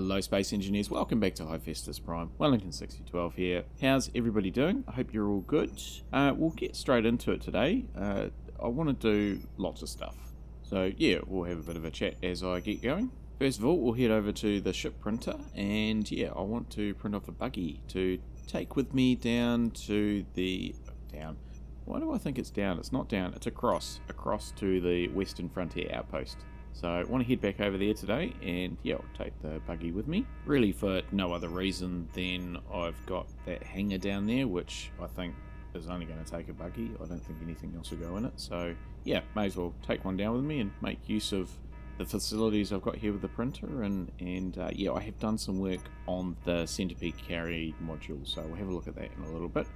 Hello Space Engineers, welcome back to Hephaestus Prime, Wellington 6012 here. How's everybody doing? I hope you're all good. We'll get straight into it today. I want to do lots of stuff. So yeah, we'll have a bit of a chat as I get going. First of all, we'll head over to the ship printer, and yeah, I want to print off a buggy to take with me down to the... down. Why do I think it's down? It's not down, it's across to the Western Frontier Outpost. So I want to head back over there today, and yeah, I'll take the buggy with me. Really for no other reason than I've got that hangar down there, which I think is only going to take a buggy. I don't think anything else will go in it. So yeah, may as well take one down with me and make use of the facilities I've got here with the printer. And yeah, I have done some work on the centipede carry module, so we'll have a look at that in a little bit.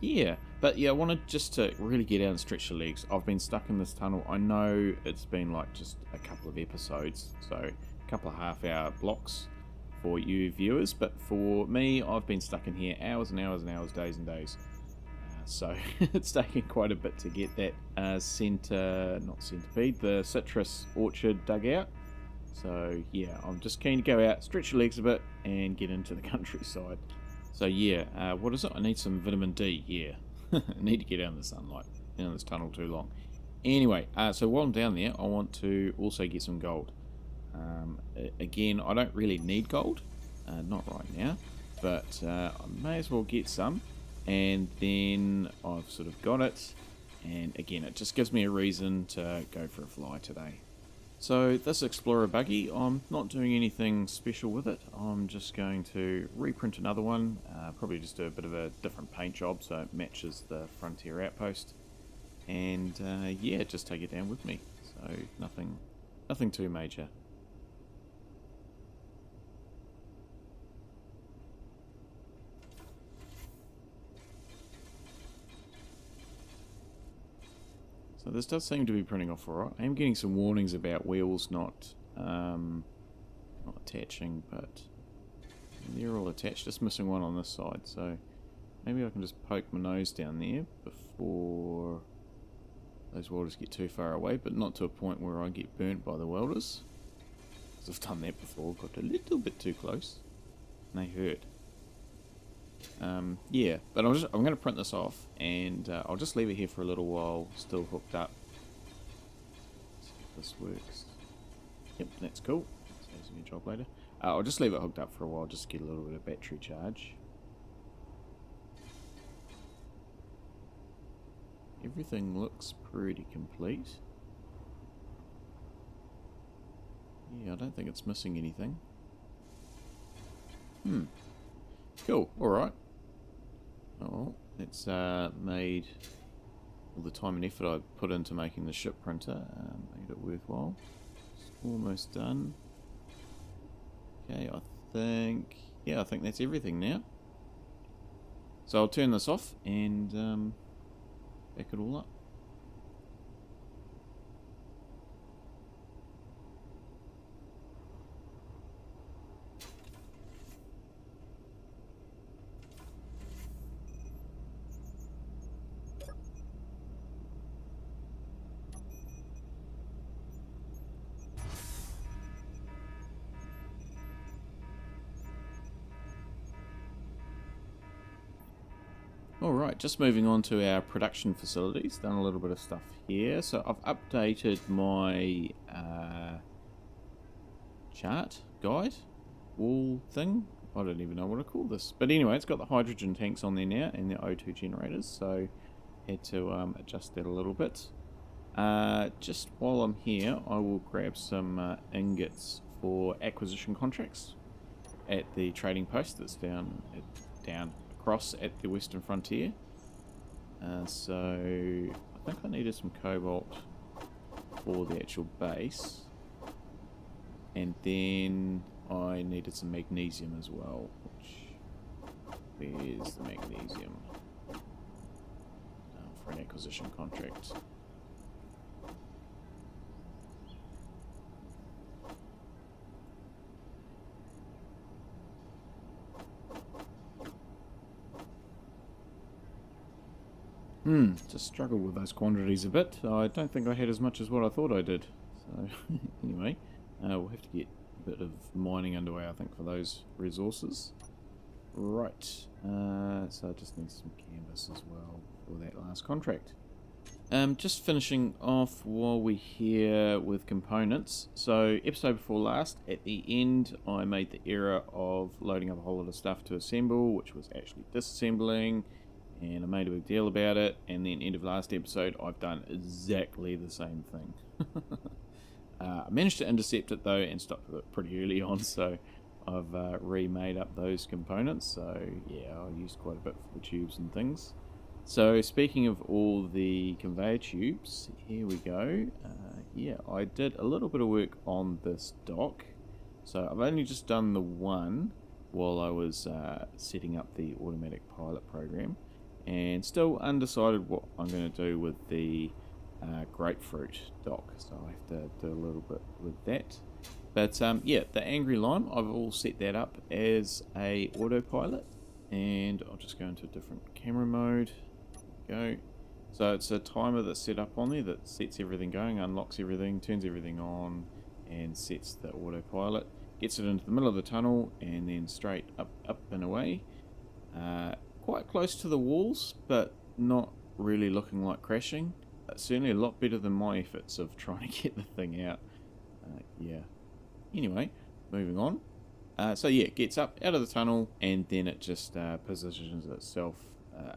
Yeah, but yeah, I wanted just to really get out and stretch the legs. I've been stuck in this tunnel. I know it's been like just a couple of episodes, so a couple of half-hour blocks for you viewers, but for me, I've been stuck in here hours and hours and hours, days and days. So it's taken quite a bit to get that not centipede, the citrus orchard dug out. So yeah, I'm just keen to go out, stretch the legs a bit, and get into the countryside. So yeah, what is it? I need some vitamin D, yeah. I need to get out in the sunlight. Been in this tunnel too long. Anyway, so while I'm down there, I want to also get some gold. Again, I don't really need gold. Not right now. But I may as well get some. And then I've sort of got it. And again, it just gives me a reason to go for a fly today. So this Explorer buggy, I'm not doing anything special with it. I'm just going to reprint another one, probably just do a bit of a different paint job so it matches the Frontier Outpost. And yeah, just take it down with me. So nothing too major. So this does seem to be printing off alright. I am getting some warnings about wheels not attaching, but they're all attached. Just missing one on this side, so maybe I can just poke my nose down there before those welders get too far away, but not to a point where I get burnt by the welders. Because I've done that before, got a little bit too close, and they hurt. Yeah, but I'm going to print this off, and I'll just leave it here for a little while, still hooked up. Let's see if this works. Yep, that's cool. Saves me a job later. I'll just leave it hooked up for a while, just to get a little bit of battery charge. Everything looks pretty complete. Yeah, I don't think it's missing anything. Cool, alright. Oh, it's made all the time and effort I put into making the ship printer, made it worthwhile. It's almost done. Okay, I think that's everything now. So I'll turn this off and back it all up. Alright, just moving on to our production facilities, done a little bit of stuff here. So I've updated my chart, guide, wall thing. I don't even know what to call this. But anyway, it's got the hydrogen tanks on there now and the O2 generators, so had to adjust that a little bit. Just while I'm here, I will grab some ingots for acquisition contracts at the trading post that's down across at the Western Frontier. So I think I needed some cobalt for the actual base, and then I needed some magnesium as well, where's the magnesium for an acquisition contract. Just struggled with those quantities a bit. I don't think I had as much as what I thought I did. So, anyway, we'll have to get bit of mining underway, I think, for those resources. Right, so I just need some canvas as well for that last contract. Just finishing off while we're here with components. So episode before last, at the end I made the error of loading up a whole lot of stuff to assemble, which was actually disassembling, and I made a big deal about it. And then end of last episode I've done exactly the same thing. I managed to intercept it though and stopped it pretty early on, so I've remade up those components. So yeah, I used quite a bit for the tubes and things. So speaking of all the conveyor tubes, here we go. Yeah, I did a little bit of work on this dock. So I've only just done the one while I was setting up the automatic pilot program, and still undecided what I'm going to do with the grapefruit dock. So I have to do a little bit with that. But yeah, the angry lime, I've all set that up as a autopilot, and I'll just go into a different camera mode. Go. So it's a timer that's set up on there that sets everything going, unlocks everything, turns everything on, and sets the autopilot. Gets it into the middle of the tunnel and then straight up and away. Quite close to the walls, but not really looking like crashing. Certainly a lot better than my efforts of trying to get the thing out. Yeah. Anyway, moving on. So yeah, it gets up out of the tunnel and then it just positions itself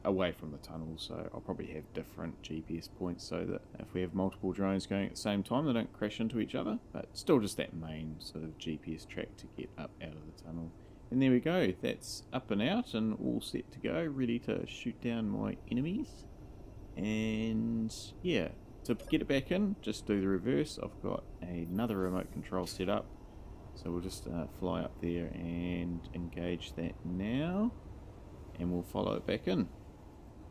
away from the tunnel. So I'll probably have different GPS points so that if we have multiple drones going at the same time, they don't crash into each other. But still just that main sort of GPS track to get up out of the tunnel. And there we go, that's up and out and all set to go, ready to shoot down my enemies. And yeah, to get it back in, just do the reverse. I've got another remote control set up. So we'll just fly up there and engage that now, and we'll follow it back in.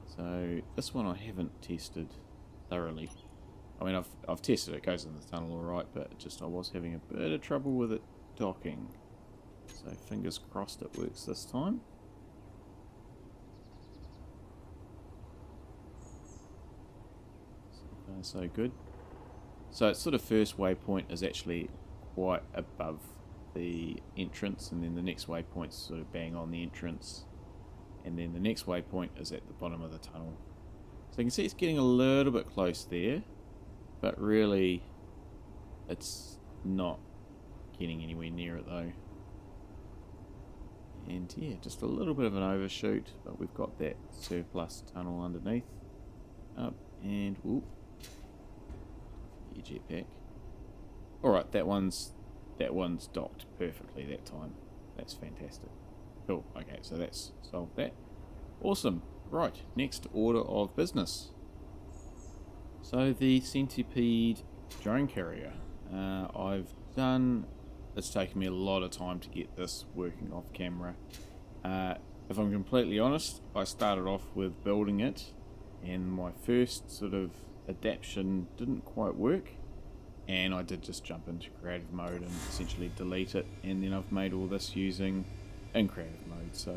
So this one I haven't tested thoroughly. I mean, I've tested it, goes in the tunnel alright, but just I was having a bit of trouble with it docking. So fingers crossed it works this time. So far so good. So its sort of first waypoint is actually quite above the entrance, and then the next waypoint's sort of bang on the entrance, and then the next waypoint is at the bottom of the tunnel. So you can see it's getting a little bit close there, but really it's not getting anywhere near it though. And yeah, just a little bit of an overshoot, but we've got that surplus tunnel underneath. Up and whoop. Jetpack. Alright, that one's docked perfectly that time. That's fantastic. Cool. Okay, so that's solved that. Awesome. Right, next order of business. So the Centipede drone carrier. It's taken me a lot of time to get this working off camera. If I'm completely honest, I started off with building it, and my first sort of adaptation didn't quite work, and I did just jump into creative mode and essentially delete it, and then I've made all this using in creative mode. So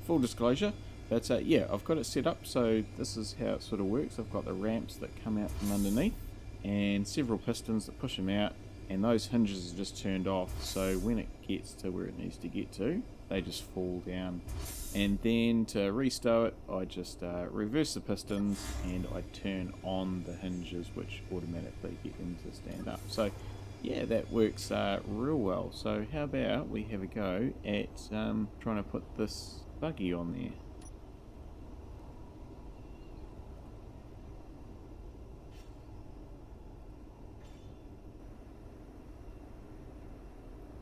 full disclosure, but yeah, I've got it set up. So this is how it sort of works. I've got the ramps that come out from underneath and several pistons that push them out, and those hinges are just turned off, so when it gets to where it needs to get to, they just fall down. And then to restow it, I just reverse the pistons and I turn on the hinges, which automatically get them to stand up. So yeah, that works real well. So how about we have a go at trying to put this buggy on there.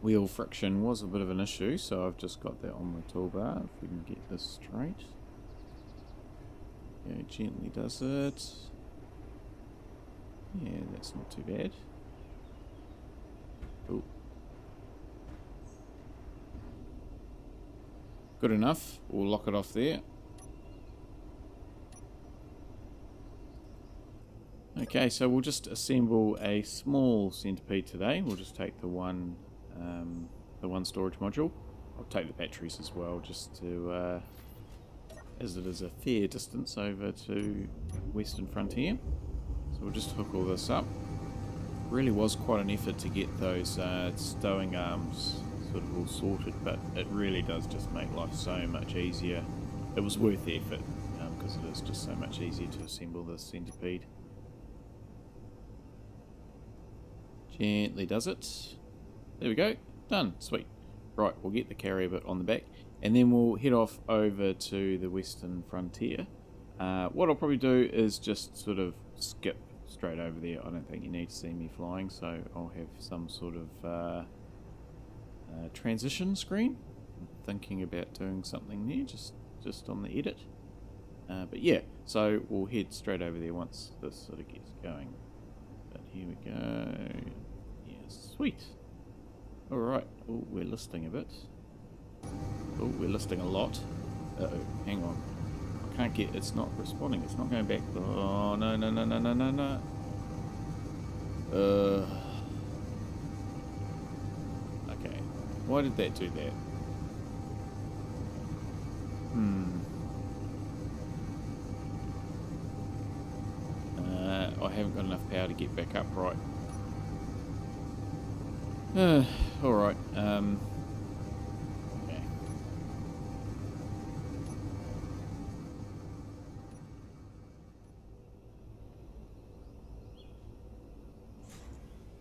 Wheel friction was a bit of an issue, so I've just got that on my toolbar. If we can get this straight. Yeah, gently does it. Yeah, that's not too bad. Cool. Good enough. We'll lock it off there. Okay, so we'll just assemble a small centipede today. We'll just take the one storage module. I'll take the batteries as well, just to as it is a fair distance over to Western Frontier. So we'll just hook all this up. Really was quite an effort to get those stowing arms sort of all sorted, but it really does just make life so much easier. It was worth the effort, because it is just so much easier to assemble this centipede. Gently does it. There we go. Done. Sweet. Right, we'll get the carrier bit on the back, and then we'll head off over to the Western Frontier. What I'll probably do is just sort of skip straight over there. I don't think you need to see me flying, so I'll have some sort of transition screen. I'm thinking about doing something there, just on the edit. But yeah, so we'll head straight over there once this sort of gets going. But here we go. Yeah, sweet. Alright. Oh, we're listing a bit. Oh, we're listing a lot. Uh-oh, hang on. I can't get... It's not responding. It's not going back. Oh, no, no, no, no, no, no, no. Okay. Why did that do that? I haven't got enough power to get back up right. Alright. Okay.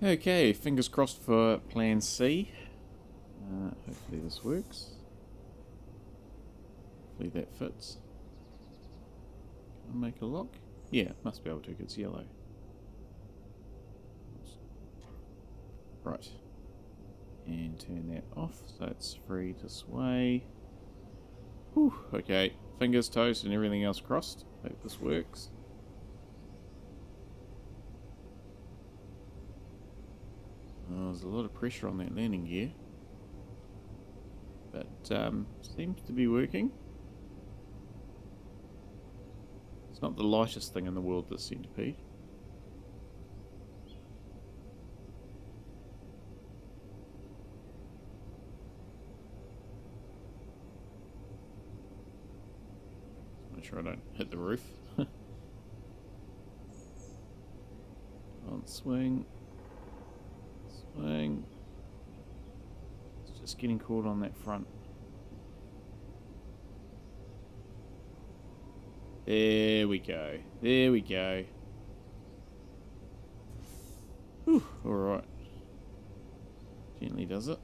Okay, fingers crossed for plan C. Hopefully this works. Hopefully that fits. Can I make a lock? Yeah, must be able to, 'cause it's yellow. Right. And turn that off so it's free to sway. Whew, okay. Fingers, toes, and everything else crossed. Hope this works. Oh, there's a lot of pressure on that landing gear. But seems to be working. It's not the lightest thing in the world, this centipede. Make sure I don't hit the roof. On swing. Swing. It's just getting caught on that front. There we go. There we go. Whew, alright. Gently does it.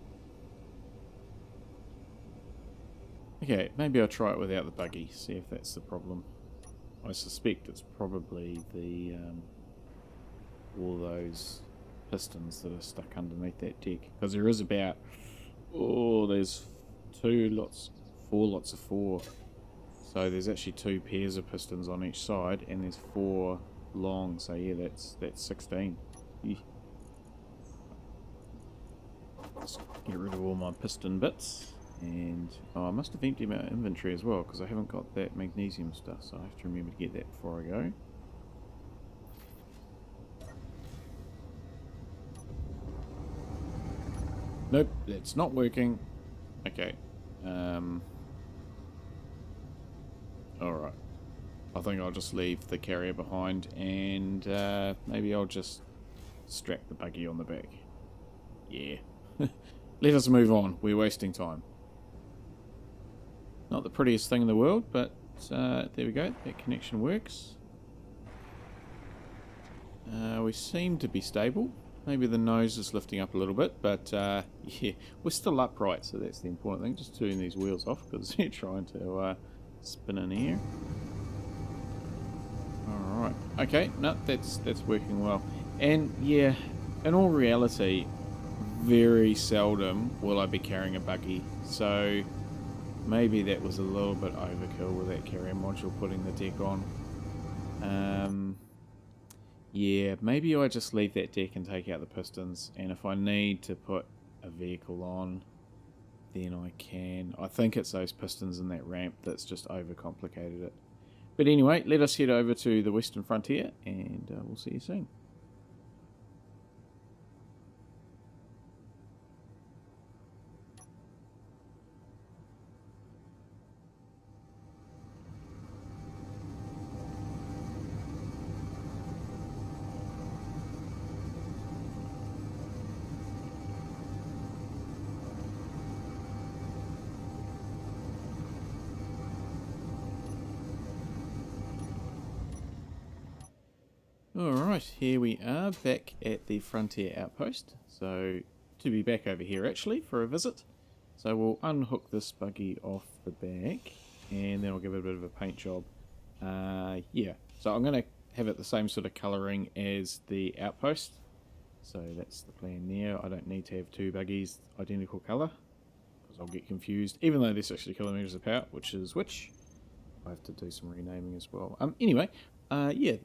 Okay, maybe I'll try it without the buggy, see if that's the problem. I suspect it's probably the all those pistons that are stuck underneath that deck. Because there is about, there's 4 lots of 4. So there's actually 2 pairs of pistons on each side, and there's 4 long. So yeah, that's 16. Yeah. Let's get rid of all my piston bits, and I must have emptied my inventory as well because I haven't got that magnesium stuff. So I have to remember to get that before I go. Nope, that's not working. Okay. Alright. I think I'll just leave the carrier behind, and maybe I'll just strap the buggy on the back. Yeah. Let us move on. We're wasting time. Not the prettiest thing in the world, but there we go. That connection works. We seem to be stable. Maybe the nose is lifting up a little bit, but yeah, we're still upright, so that's the important thing. Just turning these wheels off because they're trying to spin in here. Alright. Okay, no, that's working well. And yeah, in all reality, very seldom will I be carrying a buggy, so maybe that was a little bit overkill with that carrier module putting the deck on. Yeah, maybe I just leave that deck and take out the pistons, and if I need to put a vehicle on, then I can. I think it's those pistons in that ramp that's just overcomplicated it. But anyway, let us head over to the Western Frontier, and we'll see you soon. Alright, here we are back at the Frontier Outpost. So, to be back over here actually for a visit. So we'll unhook this buggy off the back and then I'll give it a bit of a paint job. Yeah, so I'm going to have it the same sort of colouring as the outpost. So that's the plan there. I don't need to have two buggies identical colour because I'll get confused. Even though they're 60 kilometres apart, which is which. I have to do some renaming as well. Anyway, yeah,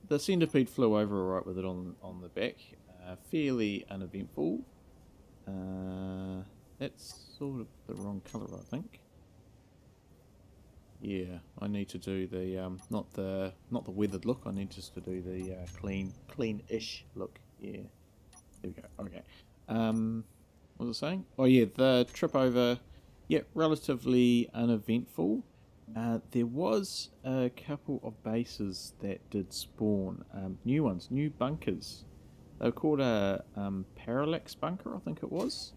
the centipede flew over alright with it on the back. Fairly uneventful. That's sort of the wrong colour, I think. Yeah, I need to do the not the weathered look. I need just to do the clean-ish look. Yeah, there we go. Okay. What was I saying? Oh yeah, the trip over. Yeah, relatively uneventful. There was a couple of bases that did spawn, new ones, new bunkers. They were called a parallax bunker, I think it was.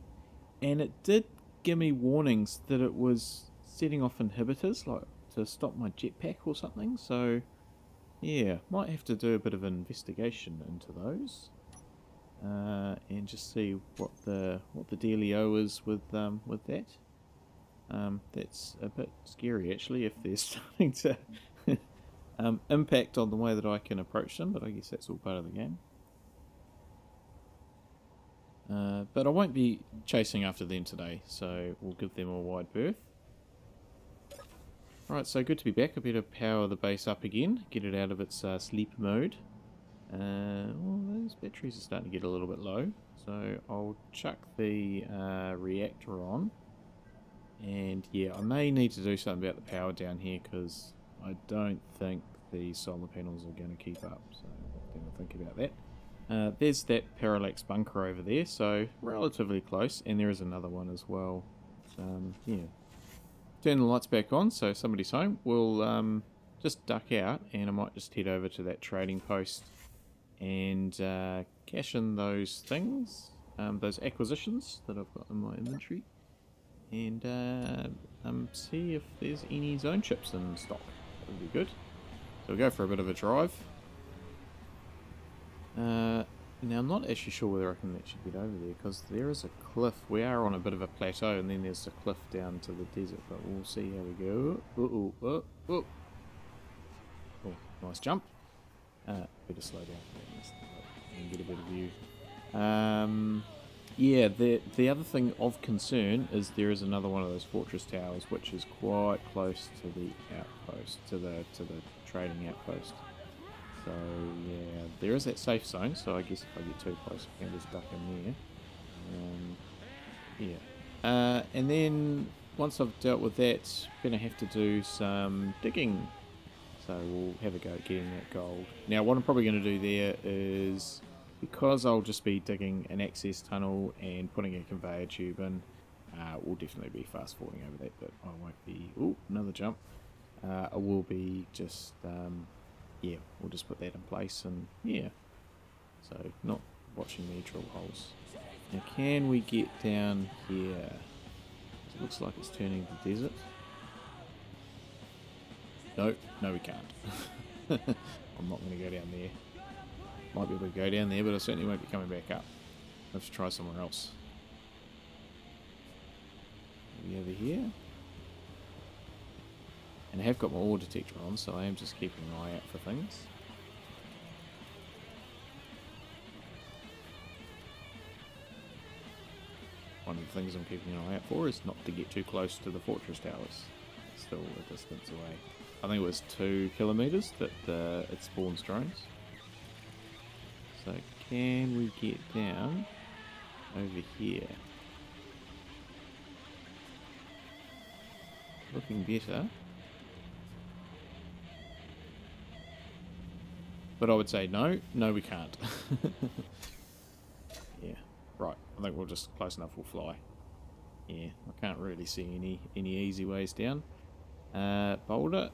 And it did give me warnings that it was setting off inhibitors, like to stop my jetpack or something. So, yeah, might have to do a bit of an investigation into those. And just see what the dealio is with that. That's a bit scary actually if they're starting to impact on the way that I can approach them, but I guess that's all part of the game. But I won't be chasing after them today, so we'll give them a wide berth. Right, so good to be back. I better power the base up again, get it out of its sleep mode. Well, those batteries are starting to get a little bit low, so I'll chuck the reactor on. And yeah, I may need to do something about the power down here because I don't think the solar panels are going to keep up. So I'll think about that. There's that parallax bunker over there, so relatively close. And there is another one as well. Yeah. Turn the lights back on so somebody's home. We'll just duck out and I might just head over to that trading post and cash in those things, those acquisitions that I've got in my inventory. And see if there's any zone chips in stock. That would be good. So we'll go for a bit of a drive. Now I'm not actually sure whether I can actually get over there because there is a cliff. We are on a bit of a plateau and then there's a cliff down to the desert, but we'll see how we go. Oh, nice jump. Better slow down and get a better view. Yeah, the other thing of concern is there is another one of those fortress towers which is quite close to the outpost, to the trading outpost. So yeah, there is that safe zone, so I guess if I get too close I can just duck in there. Yeah. And then once I've dealt with that, I'm going to have to do some digging. So we'll have a go at getting that gold. Now what I'm probably going to do there is, because I'll just be digging an access tunnel and putting a conveyor tube in, we'll definitely be fast forwarding over that, but I won't be... Ooh, another jump. I will be just... yeah, we'll just put that in place and yeah. So, not watching me drill holes. Now, can we get down here? It looks like it's turning to desert. No, we can't. I'm not going to go down there. Might be able to go down there, but I certainly won't be coming back up. I'll have to try somewhere else. Maybe over here. And I have got my ore detector on, so I am just keeping an eye out for things. One of the things I'm keeping an eye out for is not to get too close to the fortress towers. It's still a distance away. I think it was 2 kilometres that it spawns drones. So can we get down over here? Looking better. But I would say no, we can't. Yeah, right. I think we'll just close enough, we'll fly. Yeah, I can't really see any easy ways down. Boulder,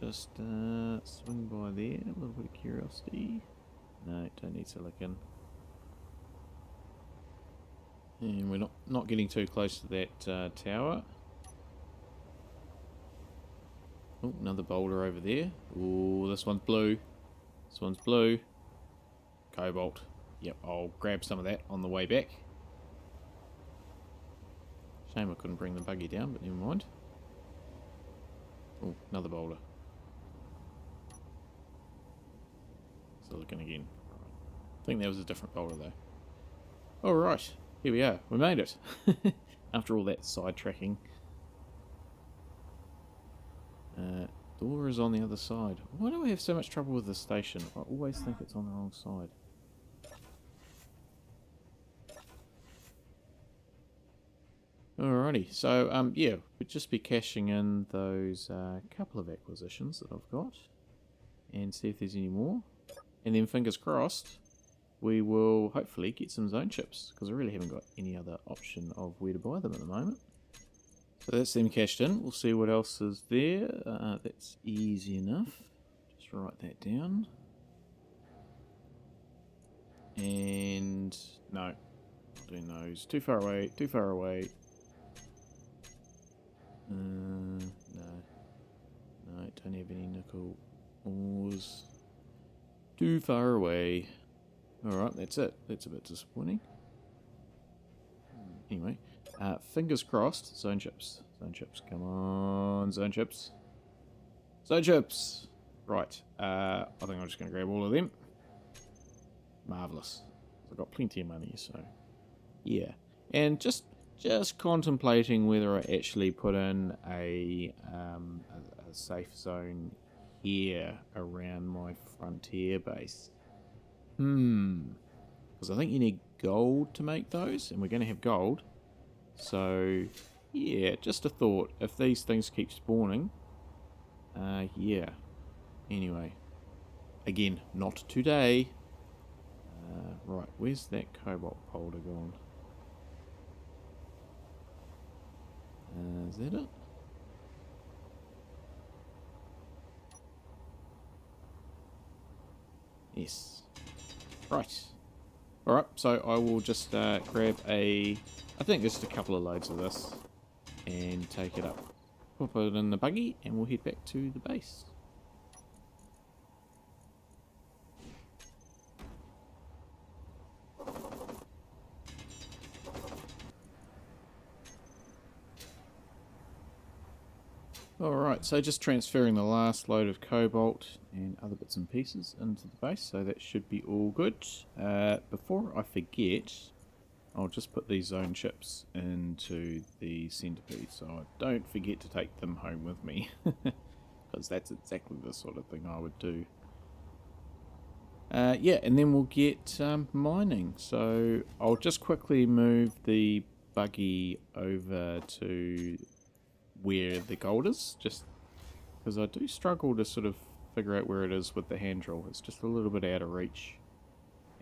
just swing by there, a little bit of curiosity. No, don't need silicon. And we're not getting too close to that tower. Oh, another boulder over there. Oh, this one's blue. This one's blue. cobalt. Yep, I'll grab some of that on the way back. Shame I couldn't bring the buggy down, but never mind. Oh, another boulder. Still looking again. I think that was a different boulder though. Alright, here we are. We made it. After all that sidetracking. Door is on the other side. Why do I have so much trouble with this station? I always think it's on the wrong side. Alrighty, so yeah, we'd just be cashing in those couple of acquisitions that I've got and see if there's any more. And then fingers crossed, we will hopefully get some zone chips, because I really haven't got any other option of where to buy them at the moment. So that's them cashed in. We'll see what else is there. That's easy enough. Just write that down. And no, not doing those. Too far away, too far away. No, don't have any nickel ores. Too far away. Alright, that's it. That's a bit disappointing. Anyway, fingers crossed. Zone chips. Zone chips. Come on, zone chips. Zone chips! Right, I think I'm just going to grab all of them. Marvellous. I've got plenty of money, so yeah. And just contemplating whether I actually put in a safe zone here around my frontier base. Because I think you need gold to make those, and we're going to have gold. So, yeah, just a thought. If these things keep spawning, yeah. Anyway, again, not today. Right, where's that cobalt boulder gone? Is that it? Yes. Right. Alright, so I will just grab I think just a couple of loads of this and take it up. Put it in the buggy and we'll head back to the base. Alright, so just transferring the last load of cobalt and other bits and pieces into the base, so that should be all good. Before I forget, I'll just put these zone chips into the centipede, so I don't forget to take them home with me, because that's exactly the sort of thing I would do. Yeah, and then we'll get mining, so I'll just quickly move the buggy over to where the gold is, just because I do struggle to sort of figure out where it is with the hand drill. It's just a little bit out of reach.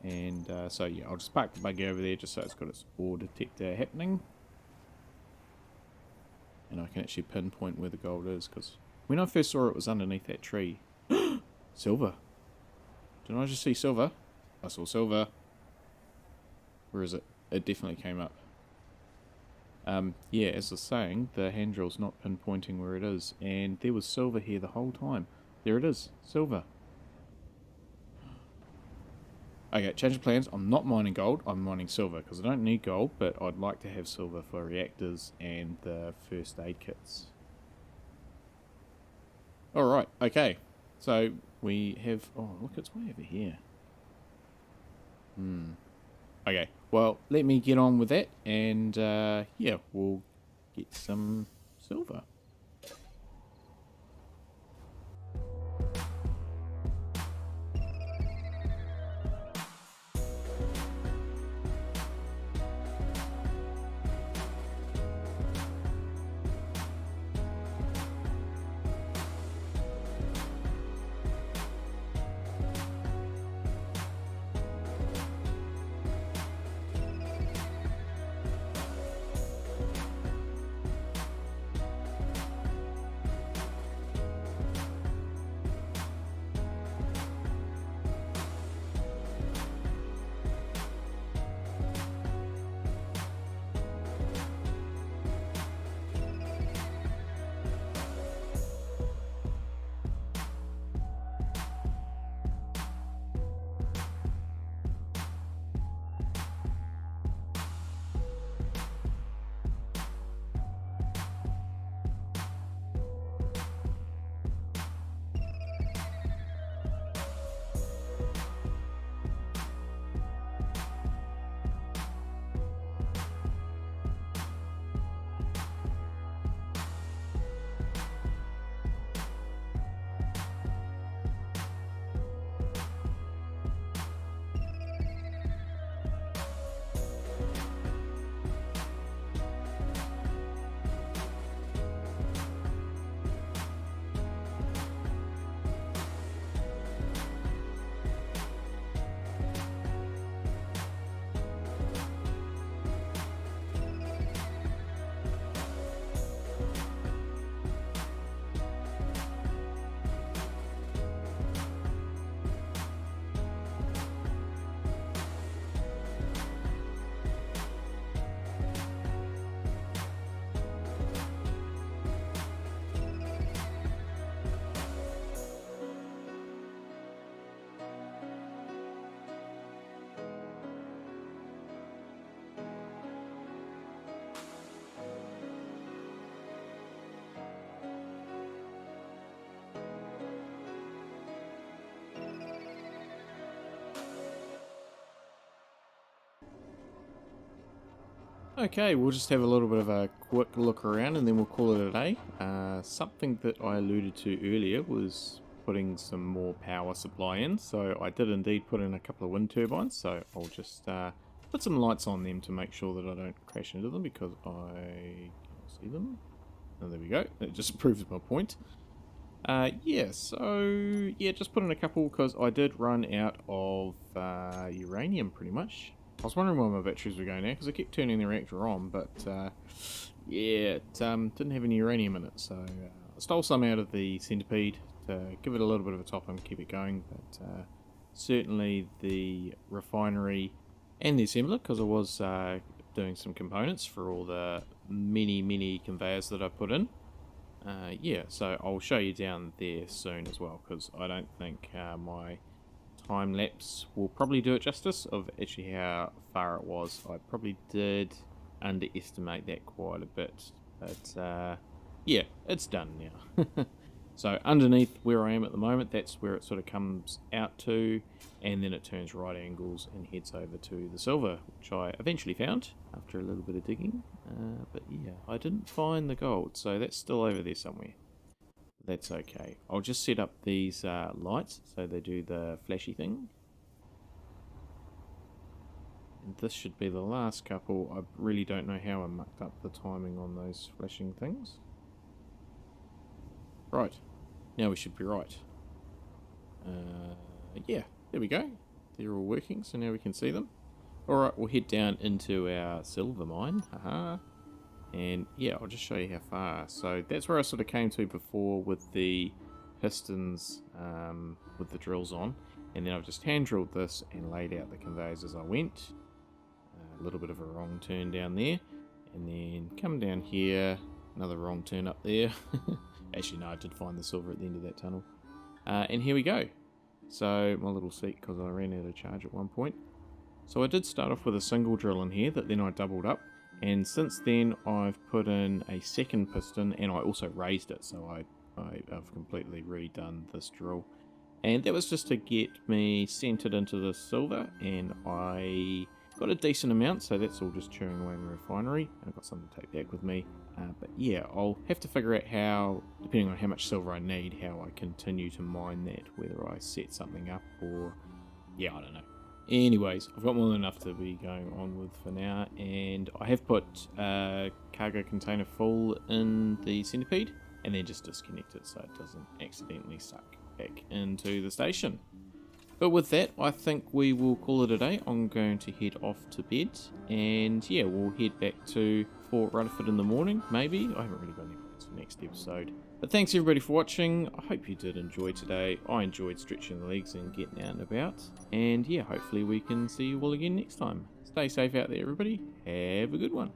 And so yeah, I'll just park the buggy over there just so it's got its ore detector happening. And I can actually pinpoint where the gold is, because when I first saw it, it was underneath that tree. Silver. Didn't I just see silver? I saw silver. Where is it? It definitely came up. Yeah, as I was saying, the hand drill's not pinpointing where it is, and there was silver here the whole time. There it is, silver. Okay, change of plans. I'm not mining gold, I'm mining silver, because I don't need gold, but I'd like to have silver for reactors and the first aid kits. Alright, okay. So, we have... Oh, look, it's way over here. Okay, well, let me get on with that, and yeah, we'll get some silver. Okay, we'll just have a little bit of a quick look around and then we'll call it a day. Something that I alluded to earlier was putting some more power supply in. So I did indeed put in a couple of wind turbines. So I'll just put some lights on them to make sure that I don't crash into them because I can't see them. And there we go. It just proves my point. Yeah, so yeah, just put in a couple because I did run out of uranium pretty much. I was wondering why my batteries were going out because I kept turning the reactor on, but yeah, it didn't have any uranium in it. So I stole some out of the centipede to give it a little bit of a top and keep it going. But certainly the refinery and the assembler, because I was doing some components for all the many conveyors that I put in. Yeah, so I'll show you down there soon as well, because I don't think my time lapse will probably do it justice of actually how far it was. I probably did underestimate that quite a bit, but yeah, it's done now. So underneath where I am at the moment, that's where it sort of comes out to, and then it turns right angles and heads over to the silver, which I eventually found after a little bit of digging. But yeah, I didn't find the gold, so that's still over there somewhere. That's okay. I'll just set up these lights so they do the flashy thing. And this should be the last couple. I really don't know how I mucked up the timing on those flashing things. Right, now we should be right. Yeah, there we go. They're all working, so now we can see them. Alright, we'll head down into our silver mine. Haha. And yeah, I'll just show you how far. So that's where I sort of came to before with the pistons with the drills on. And then I've just hand drilled this and laid out the conveyors as I went. A little bit of a wrong turn down there. And then come down here. Another wrong turn up there. Actually, no, I did find the silver at the end of that tunnel. And here we go. So my little seat, because I ran out of charge at one point. So I did start off with a single drill in here that then I doubled up. And since then I've put in a second piston and I also raised it. So I've completely redone this drill. And that was just to get me centered into the silver. And I got a decent amount, so that's all just chewing away in the refinery. And I've got something to take back with me. But yeah, I'll have to figure out how, depending on how much silver I need, how I continue to mine that. Whether I set something up or, yeah, I don't know. Anyways, I've got more than enough to be going on with for now. And I have put a cargo container full in the centipede. And then just disconnect it so it doesn't accidentally suck back into the station. But with that, I think we will call it a day. I'm going to head off to bed. And yeah, we'll head back to Fort Rutherford in the morning, maybe. I haven't really got any plans for next episode. But thanks everybody for watching. I hope you did enjoy today. I enjoyed stretching the legs and getting out and about. And yeah, hopefully we can see you all again next time. Stay safe out there, everybody. Have a good one.